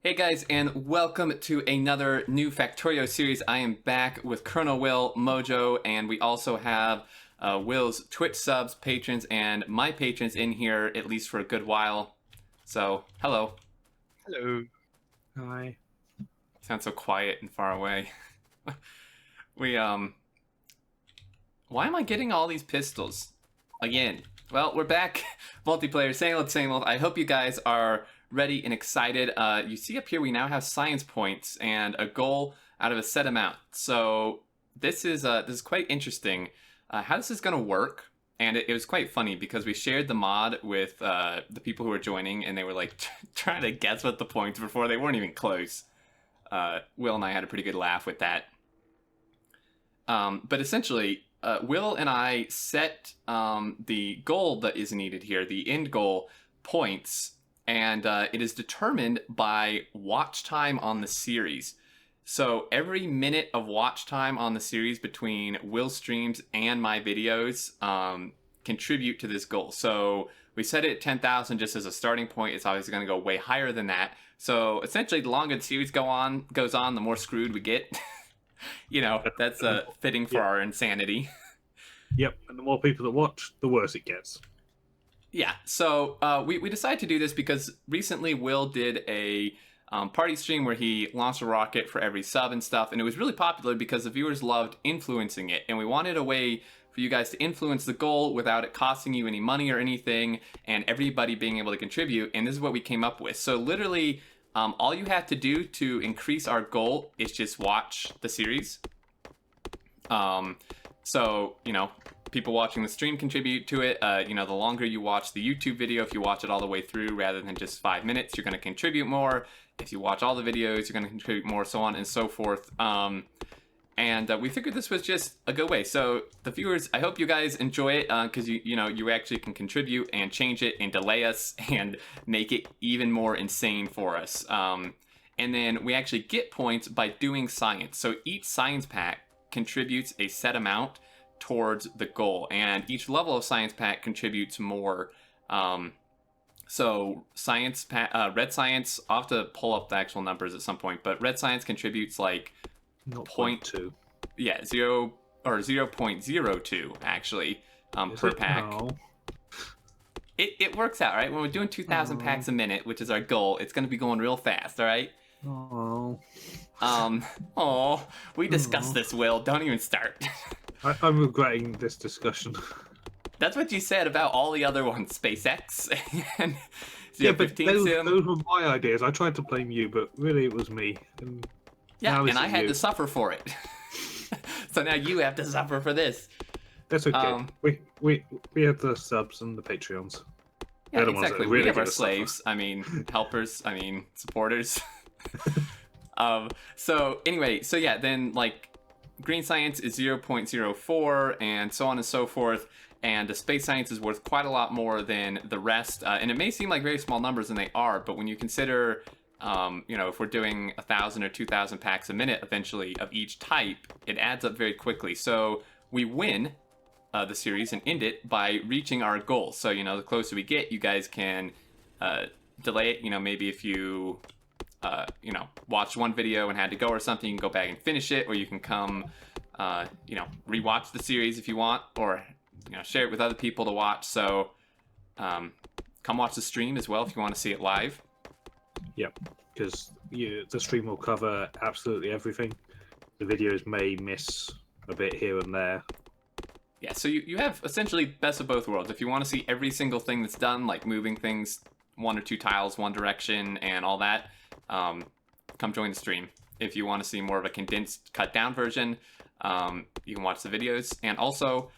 Hey guys, and welcome to another new Factorio series. I am back with ColonelWill, Mojo, and we also have Will's Twitch subs, patrons, and my patrons in here at least for a good while. So, hello. Hello. Hi. Sound so quiet and far away. Why am I getting all these pistols? Again. Well, we're back. Multiplayer, same old. I hope you guys are ready and excited. You see up here we now have science points and a goal out of a set amount. So this is quite interesting. How this is going to work, and it was quite funny because we shared the mod with the people who were joining, and they were like trying to guess what the points were for. They weren't even close. Will and I had a pretty good laugh with that. But essentially, Will and I set the goal that is needed here, the end goal points, and it is determined by watch time on the series. So every minute of watch time on the series between Will's streams and my videos contribute to this goal. So we set it at 10,000 just as a starting point. It's obviously going to go way higher than that. So essentially, the longer the series goes on, the more screwed we get. You know, that's fitting for our insanity. Yep, and the more people that watch, the worse it gets. Yeah, so we decided to do this because recently Will did a party stream where he launched a rocket for every sub and stuff, and it was really popular because the viewers loved influencing it, and we wanted a way for you guys to influence the goal without it costing you any money or anything, and everybody being able to contribute, and this is what we came up with. So literally, all you have to do to increase our goal is just watch the series. So, you know, people watching the stream contribute to it. You know, the longer you watch the YouTube video, if you watch it all the way through rather than just 5 minutes, you're going to contribute more. If you watch all the videos, you're going to contribute more, so on and so forth. And we figured this was just a good way. So the viewers, I hope you guys enjoy it because you know, you actually can contribute and change it and delay us and make it even more insane for us. And then we actually get points by doing science. So each science pack contributes a set amount towards the goal, and each level of science pack contributes more. So science red science, I'll have to pull up the actual numbers at some point, but red science contributes like 0.2. Yeah, 0 or 0.02 actually per pack. No. It works out, right? When we're doing 2,000 packs a minute, which is our goal, it's going to be going real fast, all right? We discussed this, Will. Don't even start. I'm regretting this discussion. That's what you said about all the other ones, SpaceX and Yeah, but 0.15 sim. those were my ideas. I tried to blame you, but really it was me. And Yeah, now and I had you. to suffer for it. So now you have to suffer for this. That's okay. We have the subs and the Patreons. Yeah, They're the ones that exactly. really We have our give us suffer. slaves. I mean, helpers. I mean, supporters. So anyway, so yeah, then like green science is 0.04 and so on and so forth. And the space science is worth quite a lot more than the rest. And it may seem like very small numbers, and they are, but when you consider, you know, if we're doing 1,000 or 2,000 packs a minute eventually of each type, it adds up very quickly. So we win the series and end it by reaching our goal. So, you know, the closer we get, you guys can delay it. You know, maybe if you, you know, watched one video and had to go or something, you can go back and finish it, or you can come, you know, rewatch the series if you want, or, you know, share it with other people to watch. So come watch the stream as well if you want to see it live. Yep, because the stream will cover absolutely everything. The videos may miss a bit here and there. Yeah, so you have essentially best of both worlds. If you want to see every single thing that's done, like moving things 1 or 2 tiles one direction and all that, come join the stream. If you want to see more of a condensed, cut down version, you can watch the videos. And also,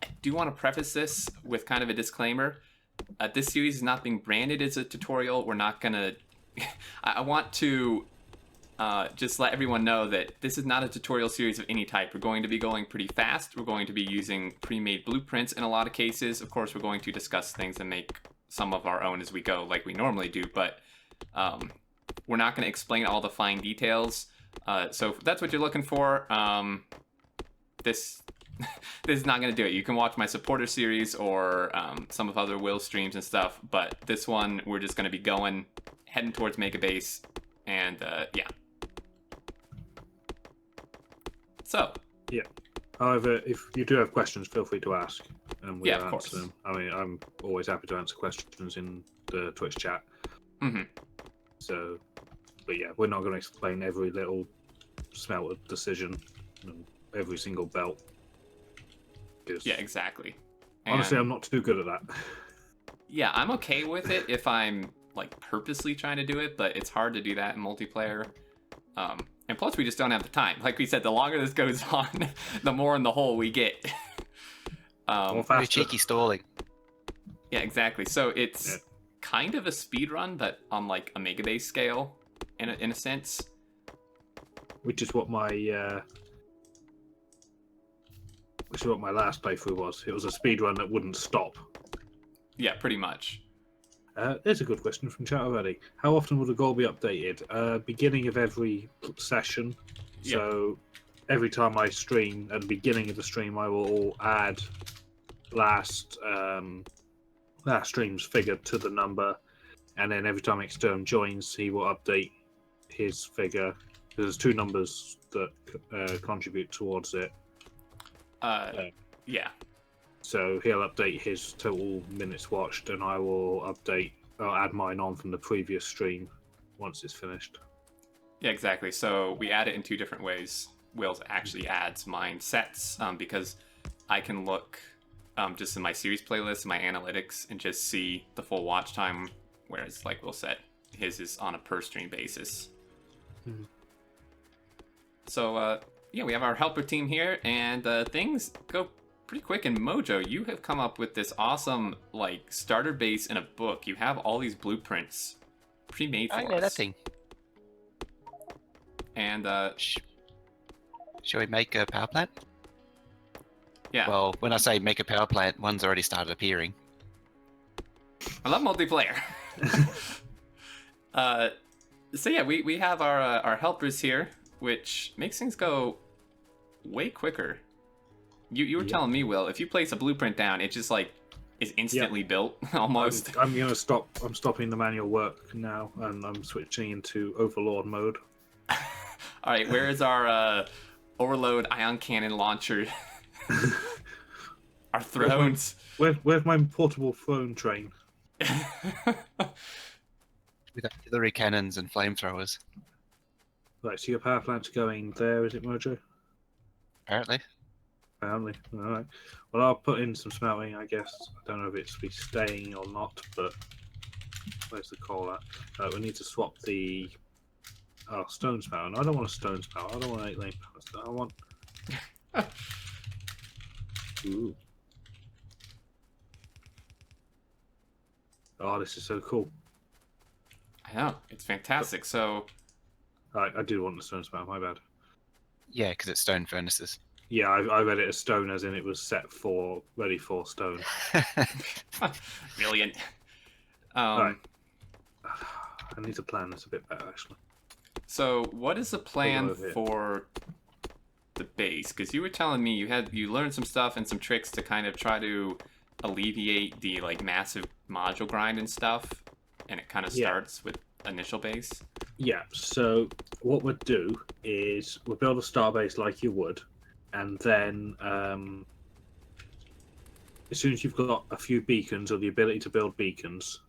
I do want to preface this with kind of a disclaimer. This series is not being branded as a tutorial. We're not going to... I want to just let everyone know that this is not a tutorial series of any type. We're going to be going pretty fast. We're going to be using pre-made blueprints in a lot of cases. Of course, we're going to discuss things and make some of our own as we go, like we normally do, but we're not going to explain all the fine details. So if that's what you're looking for, this is not going to do it. You can watch my supporter series or some of other Will streams and stuff, but this one we're just going to be heading towards megabase And yeah. So. Yeah. However, if you do have questions, feel free to ask, and we'll Yeah, of answer course. them. I mean, I'm always happy to answer questions in the Twitch chat. Mm-hmm. So, but yeah, we're not going to explain every little smelter decision and every single belt. Yeah, exactly. Honestly, And I'm not too good at that. yeah, I'm okay with it if I'm like purposely trying to do it, but it's hard to do that in multiplayer. And plus, we just don't have the time. Like we said, the longer this goes on, the more in the hole we get. More Very faster. cheeky stalling. Yeah, exactly. So it's Yeah. kind of a speed run, but on like a megabase scale, in a sense. Which is what my last playthrough was. It was a speed run that wouldn't stop. Yeah, pretty much. There's a good question from chat already. How often will the goal be updated? Beginning of every session. Yep. So every time I stream, at the beginning of the stream, I will add last stream's figure to the number, and then every time Xterm joins, he will update his figure. There's two numbers that contribute towards it. Yeah. So he'll update his total minutes watched, and I'll add mine on from the previous stream once it's finished. Yeah, exactly. So we add it in two different ways. Will's actually adds mine sets because I can look just in my series playlist, my analytics, and just see the full watch time, whereas like Will said, his is on a per stream basis. Mhm. So yeah, we have our helper team here, and things go pretty quick in Mojo. You have come up with this awesome like starter base in a book. You have all these blueprints pre-made for I know us. that thing. And Shall we make a power plant? yeah, Well, when I say make a power plant, one's already started appearing. I love multiplayer. So yeah, we have our helpers here, which makes things go way quicker. You were telling me, Will, if you place a blueprint down, it just like is instantly built almost. I'm gonna stop. I'm stopping the manual work now, and I'm switching into Overlord mode. All right, where is our overload ion cannon launcher? Our thrones. Where's my portable phone train? With artillery cannons and flamethrowers, Right, so your power plant's going there, is it, Mojo? apparently. Apparently. Alright. Well, I'll put in some smelting, I guess. I don't know if it's be staying or not, but where's the coal at? We need to swap the stone smelter. No, I don't want a stone smelter. I don't want 8 lane pallets. I want. Ooh. Oh, this is so cool. I know, it's fantastic. So I do want the stone smelter, my bad. Yeah, because it's stone furnaces. Yeah, I read it as stone as in it was set for, ready for stone. brilliant. Right. I need to plan this a bit better, actually. So what is the plan Over here. for the base? Because you were telling me you learned some stuff and some tricks to kind of try to alleviate the like massive module grind and stuff, and it kind of Yeah. starts with initial base. Yeah, so what we'll do is we'll build a star base like you would, and then as soon as you've got a few beacons or the ability to build beacons,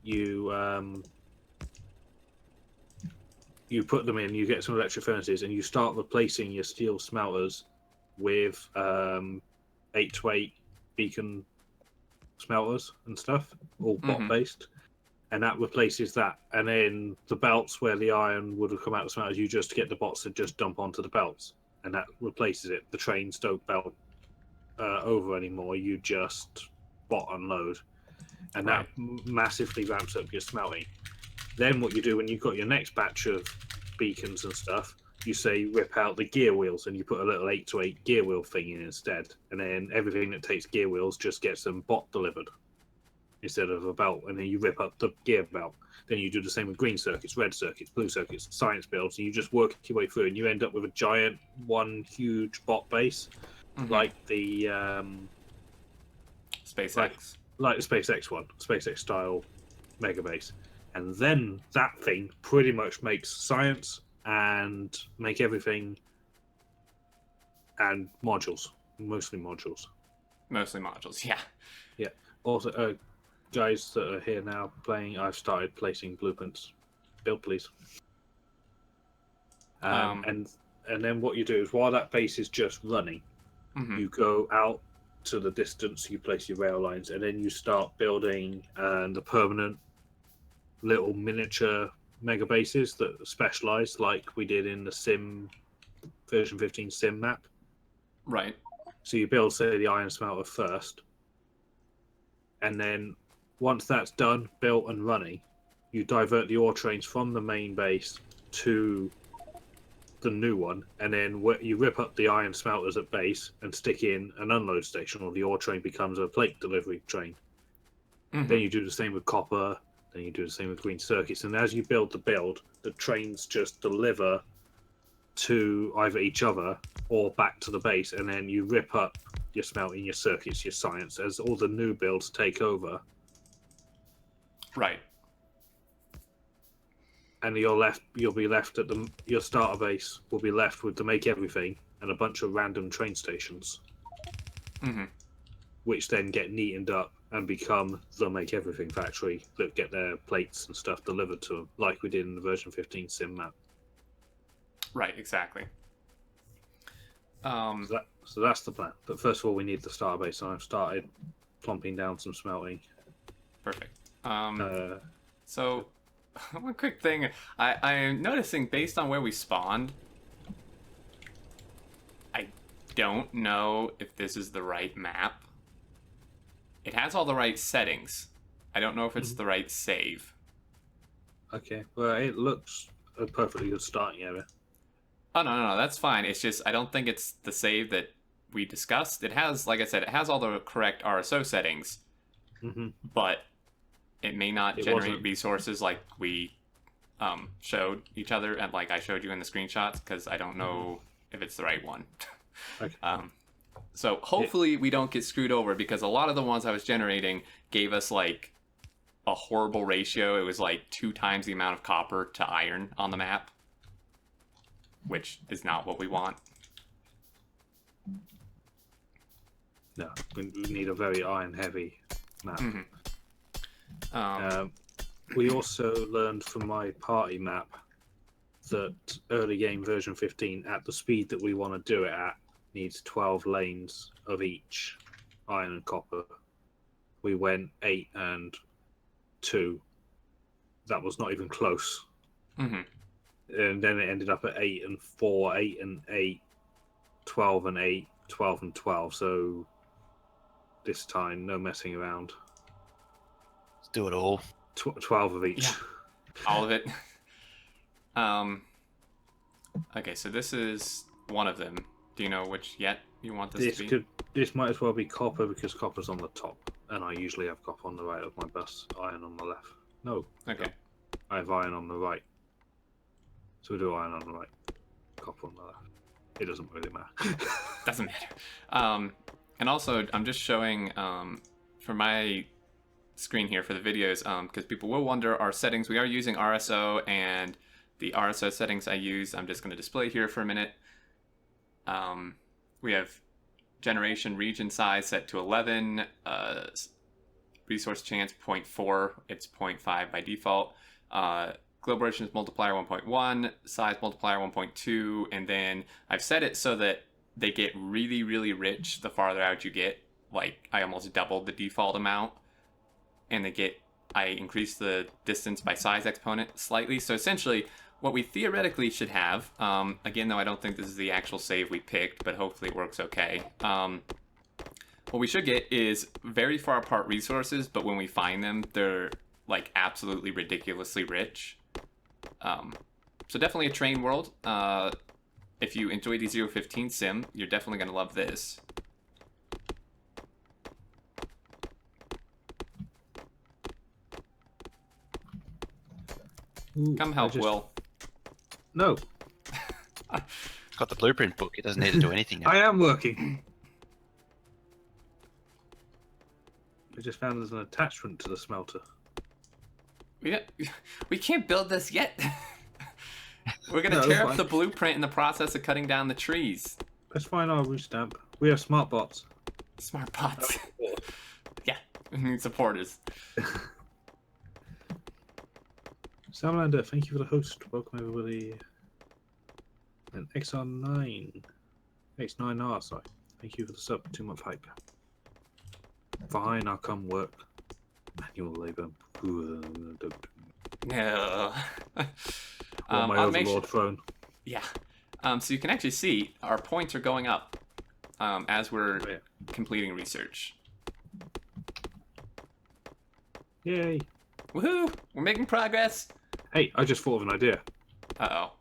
you put them in, you get some electric furnaces, and you start replacing your steel smelters with 8 to 8 beacon smelters and stuff, all bot based. And that replaces that. And then the belts where the iron would have come out of the smelters, you just get the bots to just dump onto the belts. And that replaces it. The trains don't belt over anymore. You just bot unload. And that massively ramps up your smelting. Then what you do when you've got your next batch of beacons and stuff, you say rip out the gear wheels and you put a little 8 to 8 gear wheel thing in instead. And then everything that takes gear wheels just gets them bot delivered instead of a belt, and then you rip up the gear belt. Then you do the same with green circuits, red circuits, blue circuits, science builds, and you just work your way through, and you end up with a giant, one huge bot base, like the SpaceX. like the SpaceX one, SpaceX style mega base. and then that thing pretty much makes science and make everything and modules, mostly modules. Mostly modules, yeah. Also, guys that are here now playing, I've started placing blueprints. Build, please. And then what you do is while that base is just running, you go out to the distance, you place your rail lines, and then you start building the permanent little miniature mega bases that are specialized, like we did in the Sim version 15 Sim map. Right. So you build, say, the iron smelter first, and then once that's done, built and running, you divert the ore trains from the main base to the new one, and then you rip up the iron smelters at base and stick in an unload station, or the ore train becomes a plate delivery train. Then you do the same with copper, then you do the same with green circuits, and as you build, the trains just deliver to either each other or back to the base, and then you rip up your smelting, your circuits, your science as all the new builds take over. Right. And you'll be left at your starter base will be left with the make everything and a bunch of random train stations, which then get neatened up and become the make everything factory that get their plates and stuff delivered to them, like we did in the version 15 Sim map. Right, exactly. So that's the plan. But first of all, we need the starter base, and I've started plumping down some smelting. Perfect. So, one quick thing. I'm noticing, based on where we spawned, I don't know if this is the right map. It has all the right settings. I don't know if it's the right save. Okay, well, it looks a perfectly good starting area. Oh, no, that's fine. It's just, I don't think it's the save that we discussed. It has, like I said, it has all the correct RSO settings, but it may not generate resources like we showed each other, and like I showed you in the screenshots, because I don't know if it's the right one. Okay. So hopefully we don't get screwed over, because a lot of the ones I was generating gave us like a horrible ratio. It was like 2 times the amount of copper to iron on the map, which is not what we want. No, we need a very iron heavy map. We also learned from my party map that early game version 15, at the speed that we want to do it at, needs 12 lanes of each iron and copper. We went 8 and 2. That was not even close. And then it ended up at 8 and 4, 8 and 8, 12 and 8, 12 and 12. So this time, no messing around. Let's do it all. 12 of each. Yeah. All of it. Okay, so this is one of them. Do you know which yet you want this to be? This might as well be copper, because copper's on the top, and I usually have copper on the right of my bus, iron on the left. No. Okay. I have iron on the right. So we do iron on the right, copper on the left. It doesn't really matter. Doesn't matter. And also, I'm just showing for my screen here for the videos, because people will wonder our settings. We are using RSO, and the RSO settings I use, I'm just going to display here for a minute. We have generation region size set to 11, resource chance 0.4, it's 0.5 by default. Global Relations multiplier 1.1, size multiplier 1.2, and then I've set it so that they get really, really rich the farther out you get. Like, I almost doubled the default amount, and I increased the distance by size exponent slightly. So essentially, what we theoretically should have, again, though I don't think this is the actual save we picked, but hopefully it works okay. What we should get is very far apart resources, but when we find them, they're like absolutely ridiculously rich. So definitely a train world. If you enjoy the 0.15 sim, you're definitely going to love this. Ooh, Come help, Will. No, It's got the blueprint book. It doesn't need to do anything now. I am working. I just found there's an attachment to the smelter. We can't build this yet. We're gonna No, tear up fine. the blueprint in the process of cutting down the trees. Let's find our roof stamp. We have smart bots. Smart bots. Yeah, we need supporters. Salamander, thank you for the host. Welcome everybody. And XR9. X9R, sorry. Thank you for the sub. 2-month hype. Fine, I'll come work. Manual labour. No. On my I'll make overlord throne. Yeah. So you can actually see our points are going up as we're Yeah. completing research. Yay. Woohoo! We're making progress. Hey, I just thought of an idea. Uh-oh.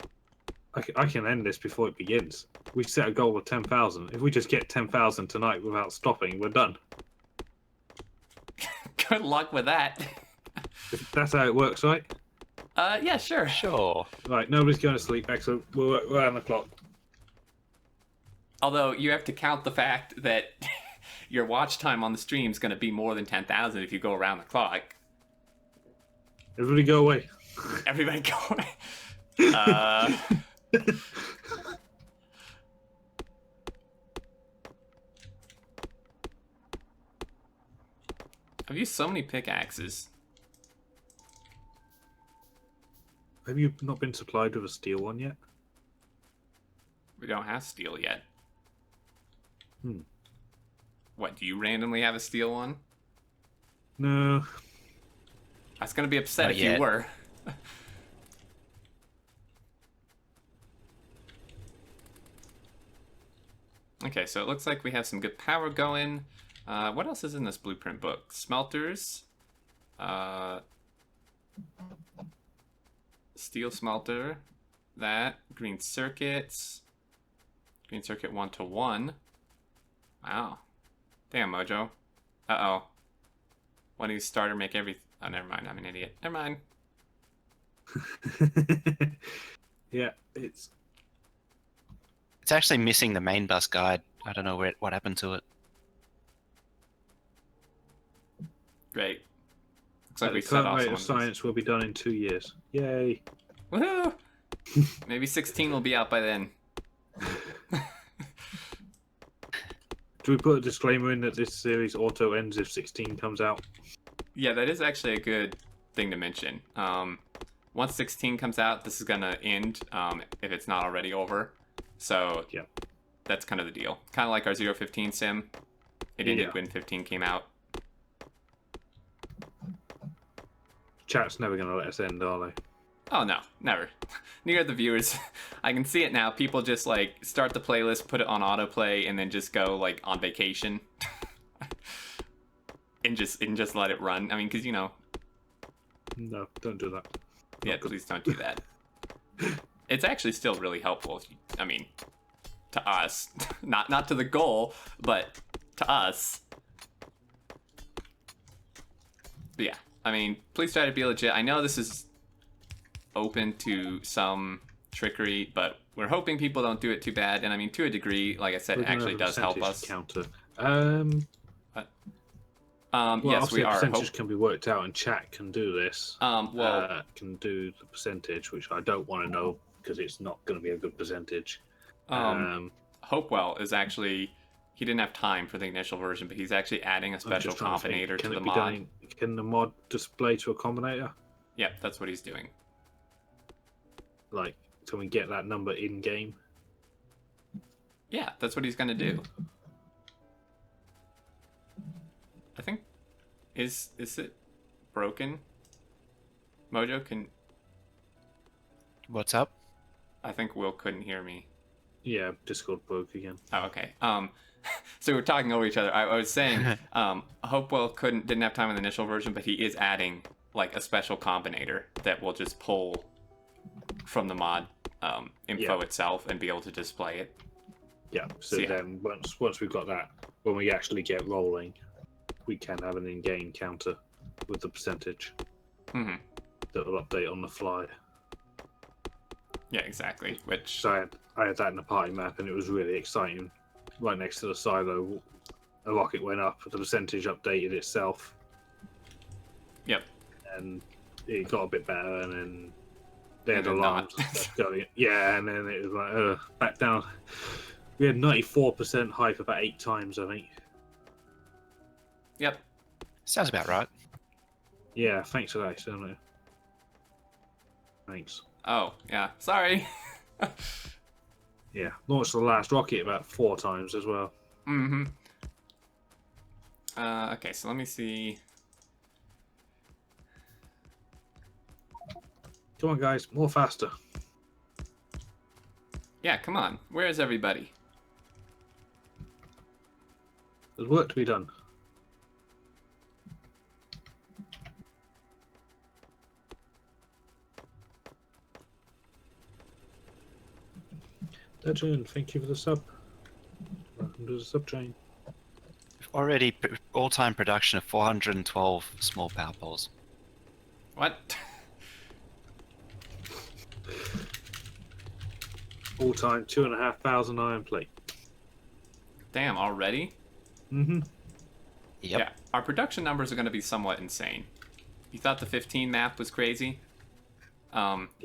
I can end this before it begins. We set a goal of 10,000. If we just get 10,000 tonight without stopping, we're done. Good luck with that. If that's how it works, right? Yeah, sure. Sure. Right, nobody's going to sleep. Excellent. We're on the clock. Although you have to count the fact that your watch time on the stream is going to be more than 10,000 if you go around the clock. Everybody go away. Everybody go. I've used so many pickaxes. Have you not been supplied with a steel one yet? We don't have steel yet. Hmm. What, do you randomly have a steel one? No. I was going to be upset Not if yet. you were. Okay, so it looks like we have some good power going. What else is in this blueprint book? Smelters. Steel smelter. That. Green circuits. Green circuit 1-to-1. Wow. Damn, Mojo. Uh-oh. Why do you starter make every... Oh, never mind. I'm an idiot. Never mind. Yeah, it's... It's actually missing the main bus guide. I don't know what happened to it. Great. Looks like At we the set current off rate some of of these. science will be done in 2 years. Yay. Woohoo! Maybe 16 will be out by then. Do we put a disclaimer in that this series auto ends if 16 comes out? Yeah, that is actually a good thing to mention. Once 16 comes out, this is gonna end if it's not already over. So Yeah. that's kind of the deal. Kind of like our 0.15 sim. It ended Yeah. when 15 came out. Chat's never going to let us end, are they? Oh no, never. Neither the viewers. I can see it now. People just like start the playlist, put it on autoplay, and then just go like on vacation, and just let it run. I mean, because you know. No, don't do that. Yeah, please don't do that. It's actually still really helpful. If you, I mean, to us, not to the goal, but to us. But yeah, I mean, please try to be legit. I know this is open to some trickery, but we're hoping people don't do it too bad. And I mean, to a degree, like I said, We're it gonna actually have a does help percentage us. Counter. Yes, Well, we obviously are. percentage can be worked out, and chat can do this. Well, Can do the percentage, which I don't want to know because it's not going to be a good percentage. Hopewell is actually. He didn't have time for the initial version, but he's actually adding a I'm special just trying to think, combinator to can the it be mod. done can the mod display to a combinator? Yep, that's what he's doing. Like, can we get that number in game? Yeah, that's what he's gonna do. I think is it broken? Mojo can. What's up? I think Will couldn't hear me. Yeah, Discord broke again. Oh, okay. So we're talking over each other. I was saying, Hopewell didn't have time in the initial version, but he is adding like a special combinator that will just pull from the mod info itself and be able to display it. Yeah. So Yeah. then once we've got that, when we actually get rolling, we can have an in-game counter with the percentage Mm-hmm. that will update on the fly. Yeah, exactly. Which So I had that in the party map, and it was really exciting. Right next to the silo, a rocket went up, the percentage updated itself, yep. and it got a bit better, and then they had And then alarms not. and stuff going. Yeah, and then it was like, back down. We had 94% hype about 8 times, I think. Yep. Sounds about right. Yeah, thanks for that, certainly. Thanks. Oh, yeah. Sorry. Yeah, launched the last rocket about 4 times as well. Mm-hmm. Okay, so let me see. Come on, guys, more faster. Yeah, come on. Where is everybody? There's work to be done. Legend, thank you for the sub. Welcome to the sub chain. Already all-time production of 412 small power poles. What? All time 2,500 iron plate. Damn, already? Mm-hmm. Yep. Yeah, our production numbers are going to be somewhat insane. You thought the 15 map was crazy?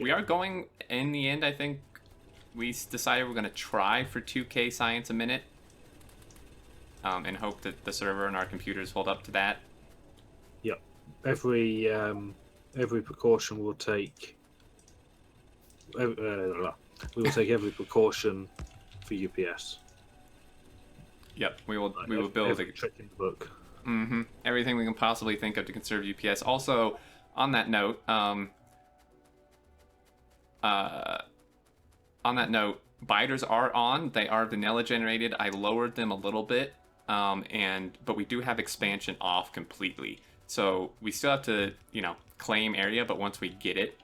We are going, in the end, I think we decided we're going to try for 2K science a minute. And hope that the server and our computers hold up to that. Yep. Every precaution we'll take. We will take every precaution for UPS. Yep, we will build every trick in the book. Mm-hmm. Everything we can possibly think of to conserve UPS. Also, on that note, biters are on. They are vanilla generated. I lowered them a little bit, but we do have expansion off completely. So we still have to, claim area. But once we get it,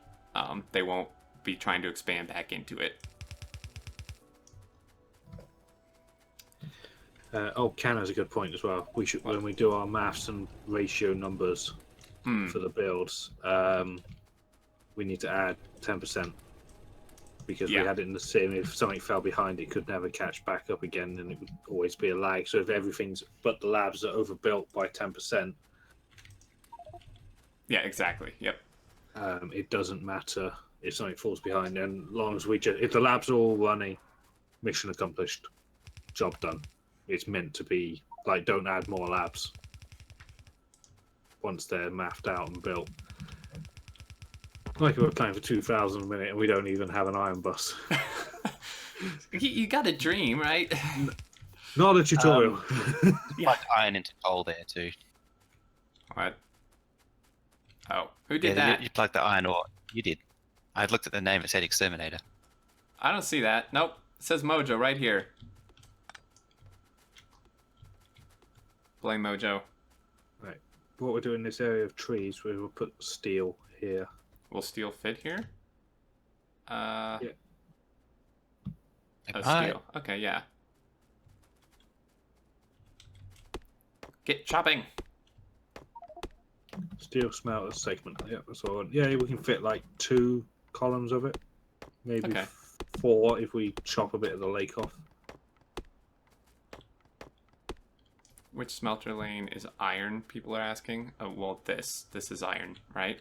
they won't be trying to expand back into it. Ken has a good point as well. We should, when we do our maths and ratio numbers for the builds, we need to add 10% because we had it in the sim. If something fell behind, it could never catch back up again, and it would always be a lag. So if everything's but the labs are overbuilt by 10%, yeah, exactly. Yep. It doesn't matter if something falls behind, and as long as if the labs are all running, mission accomplished, job done. It's meant to be like, don't add more labs once they're mapped out and built. Like we're playing for 2,000 a minute and we don't even have an iron bus. You got a dream, right? Not a tutorial. Like iron into coal there too. What? Oh, who did that? You plugged the iron ore. You did. I looked at the name. It said Xterminator. I don't see that. Nope. It says Mojo right here. Blame Mojo. Right. What we're doing in this area of trees, we will put steel here. Will steel fit here? Yeah. Oh, steel. Okay, yeah. Get chopping. Steel smelter segment. Yeah, that's all. Yeah, we can fit like 2 columns of it. Maybe 4 if we chop a bit of the lake off. Which smelter lane is iron, people are asking? Oh, well, this is iron, right?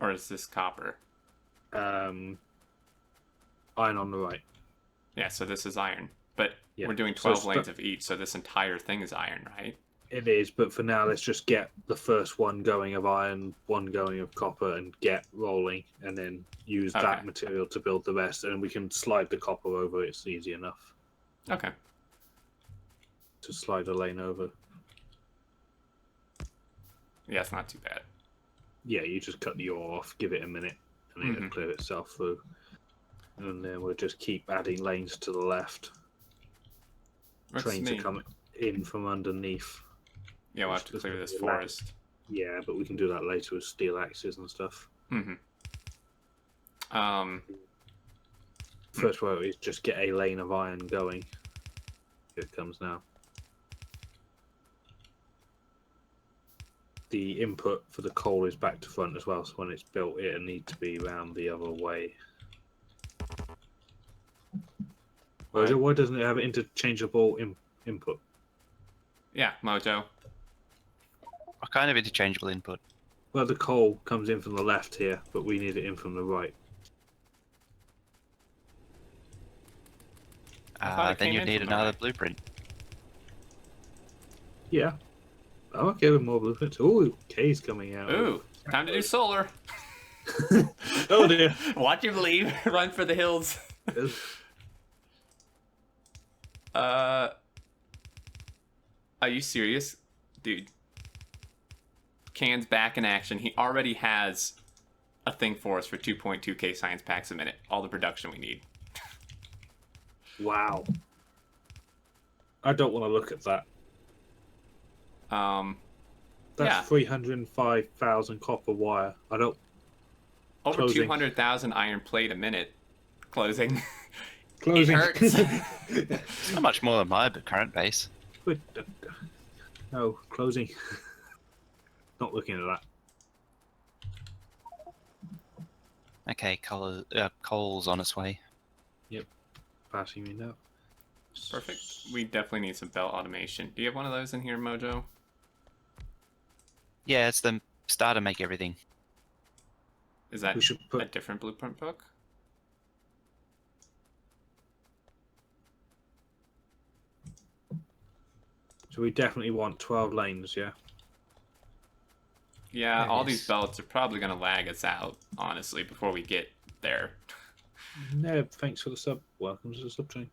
Or is this copper? Iron on the right. Yeah, so this is iron. But Yeah. we're doing 12 lanes of each, so this entire thing is iron, right? It is, but for now, let's just get the first one going of iron, one going of copper, and get rolling, and then use that material to build the rest, and we can slide the copper over. It's easy enough. Okay. To slide a lane over. Yeah, it's not too bad. Yeah, you just cut the ore off, give it a minute, and it'll clear itself through. And then we'll just keep adding lanes to the left. Trains are coming in from underneath. Yeah, we'll have to clear this forest. Yeah, but we can do that later with steel axes and stuff. First way is just get a lane of iron going. Here it comes now. The input for the coal is back to front as well, so when it's built, it'll need to be round the other way. Why doesn't it have interchangeable input? Yeah, Mojo. What kind of interchangeable input? Well, the coal comes in from the left here, but we need it in from the right. I thought it Then came you'd in need from the another right. blueprint. Yeah. I'm okay with more blueprints. Oh, K's coming out. Ooh, time to do solar. Oh dear. Watch you believe. Run for the hills. Are you serious? Dude. Can's back in action. He already has a thing for us for 2.2k science packs a minute. All the production we need. Wow. I don't want to look at that. That's Yeah. 305,000 copper wire. I don't. Over Closing. 200,000 iron plate a minute. Closing. Closing. It hurts. It's not much more than my current base. No, closing. Not looking at that. Okay, coal's on its way. Passing me now. Perfect. We definitely need some belt automation. Do you have one of those in here, Mojo? Yeah, it's the start to make everything. Is that We should a put. different blueprint book? So we definitely want 12 lanes, yeah? Yeah, all these Yes. belts are probably going to lag us out, honestly, before we get there. No, thanks for the sub. Welcome to the sub train.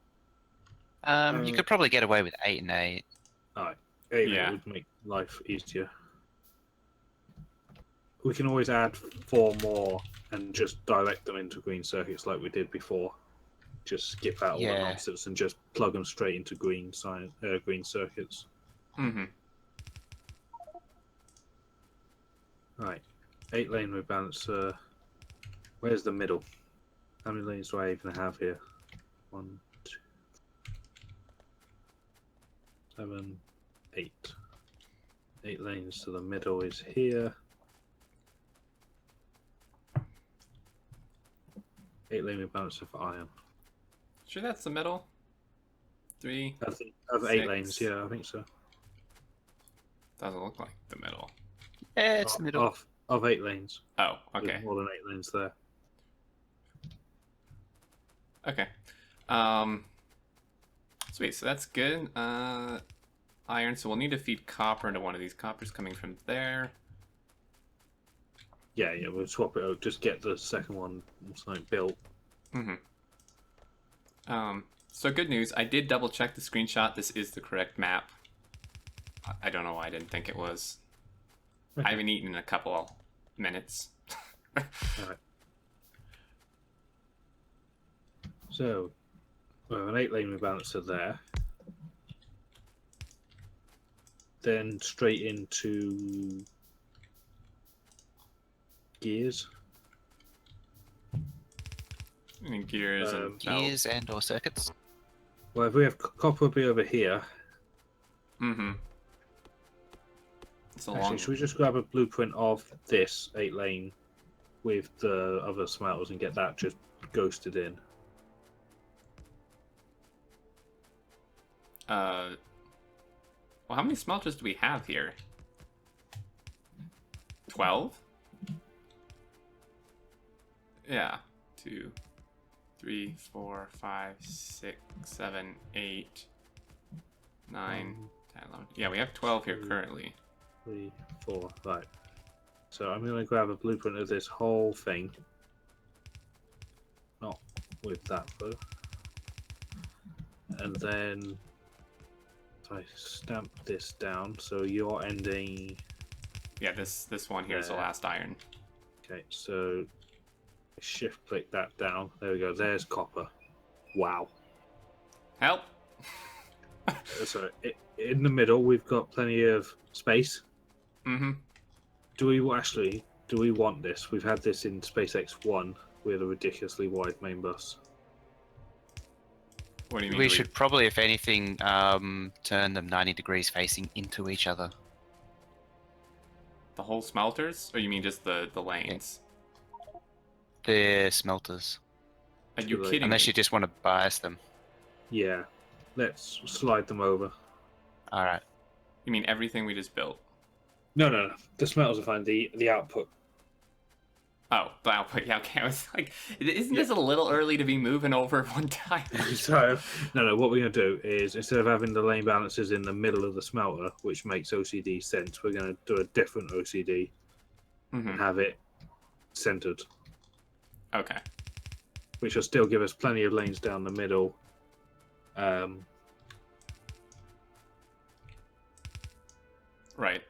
You could probably get away with 8 and 8. Alright. 8 Yeah. would make life easier. We can always add 4 more and just direct them into green circuits like we did before. Just skip out all the Yeah. nonsense and just plug them straight into green green circuits. Mm-hmm. Right. 8 lane rebalancer. Where's the middle? How many lanes do I even have here? 1, 2, 7, 8. 8 lanes to the middle is here. 8 lane rebalancer for iron. Sure that's the middle? 3. I think of 8 6. lanes, yeah, I think so. Doesn't look like the middle. Yeah, it's the middle. Of 8 lanes. Oh, There's okay. more than 8 lanes there. Okay. Sweet, so that's good. Iron, so we'll need to feed copper into one of these. Copper's coming from there. Yeah, we'll swap it out. Just get the second one something built. Mm-hmm. So good news. I did double check the screenshot. This is the correct map. I don't know why I didn't think it was. I haven't eaten in a couple minutes. Alright. So, an 8 lane rebalancer there. Then straight into gears. And gears and Gears and or circuits. Well, if we have copper will be over here. Mm-hmm. It's a Actually, long. should we just grab a blueprint of this 8 lane with the other smelters and get that just ghosted in? Well, how many smelters do we have here? 12? Yeah. 2, 3, 4, 5, 6, 7, 8, 9, 10, 11. Yeah, we have 12 here currently. 3, 4, right. So I'm going to grab a blueprint of this whole thing. Not with that though. And then if I stamp this down, so you're ending. Yeah, this one here is the There. last iron. Okay, so shift click that down. There we go. There's copper. Wow. Help! So in the middle, we've got plenty of space. Mm-hmm. Do we want this? We've had this in SpaceX 1 with a ridiculously wide main bus. What do you mean? We should probably, if anything, turn them 90 degrees facing into each other. The whole smelters? Or you mean just the lanes? The smelters. Are you Too late. kidding Unless me? you just want to bias them. Yeah. Let's slide them over. Alright. You mean everything we just built? No. The smelters are fine. The output. Oh, wow. Yeah, okay. I was like, isn't this a little early to be moving over one time? So, no. What we're going to do is, instead of having the lane balances in the middle of the smelter, which makes OCD sense, we're going to do a different OCD and have it centered. Okay. Which will still give us plenty of lanes down the middle. Right.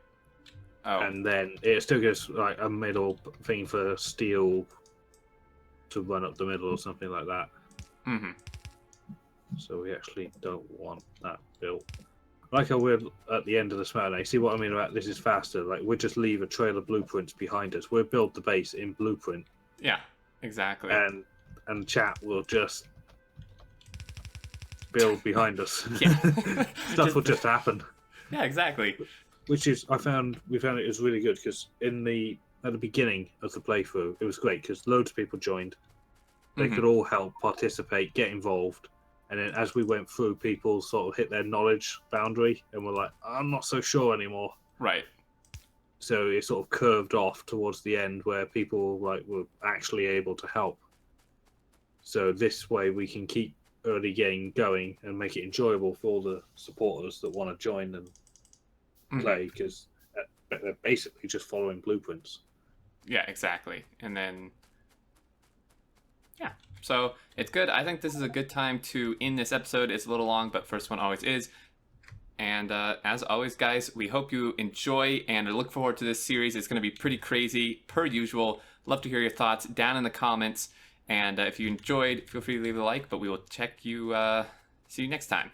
Oh. And then it still gives like a middle thing for steel to run up the middle or something like that. Mm-hmm. So we actually don't want that built. Like how we're at the end of the smelter. You see what I mean about this is faster? Like we'll just leave a trail of blueprints behind us. We'll build the base in blueprint. Yeah, exactly. And chat will just build behind us. Stuff will just happen. Yeah, exactly. Which is we found it was really good because at the beginning of the playthrough it was great because loads of people joined. They could all help, participate, get involved, and then as we went through, people sort of hit their knowledge boundary and were like, "I'm not so sure anymore." Right. So it sort of curved off towards the end where people were actually able to help. So this way we can keep early game going and make it enjoyable for all the supporters that want to join and play because they're basically just following blueprints. Yeah, exactly. And then, yeah. So it's good. I think this is a good time to end this episode. It's a little long, but first one always is. And as always, guys, we hope you enjoy and look forward to this series. It's going to be pretty crazy, per usual. Love to hear your thoughts down in the comments. And if you enjoyed, feel free to leave a like, but we will see you next time.